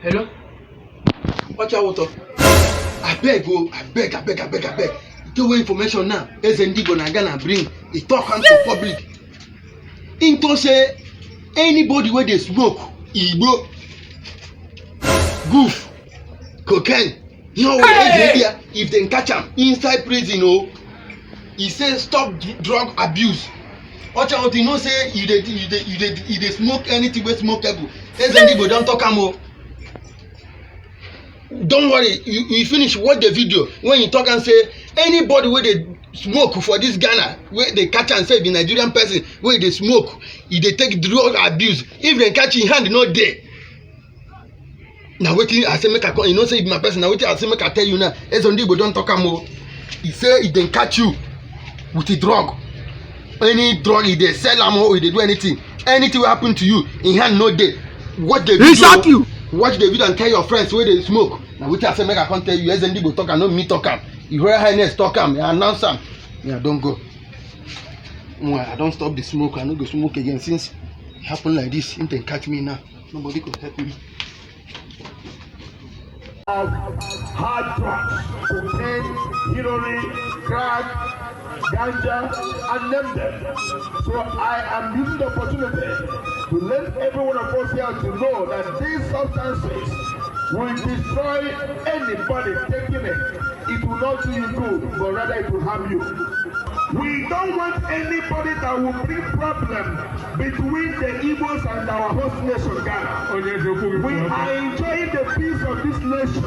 Hello? Watch out, water. I beg. Give away information now. EZE gonna Ghana bring a talk hand for public. Into say anybody where they smoke, igbo, goof, cocaine, if they catch him inside prison, he say stop drug abuse. Watch out, you know say you dey smoke anything wey smokeable. EZE go don talk am. Don't worry, you finish watch the video when you talk and say anybody wey dey smoke for this Ghana wey dey catch am say be Nigerian person wey dey smoke, e dey take drug abuse. If dem catch him hand no dey. Na wetin I say make I come, you know say if my person na wetin I say make I tell you now. EZE go don talk am. He say if dem catch you with a drug, any drug e dey sell am or e dey do anything wey happen to you, him hand no dey. Watch the video. Watch the video and tell your friends wey dey smoke. Na wetin I say make I come tell you. EZE go talk am, no me talk am. Your Royal Highness talk am, announce am. I don go. I don stop the smoke. I no go smoke again since it happen like this. If dem catch me now, nobody go help me. Hard drugs, cocaine, heroin, crack, ganja, and them. So I am using the opportunity to let every one of us here to know that these substances will destroy anybody taking it. It will not do you good, but rather it will harm you. We don't want anybody that will bring problem between the Igbos and our host nation, Ghana. We are enjoying the peace of this nation.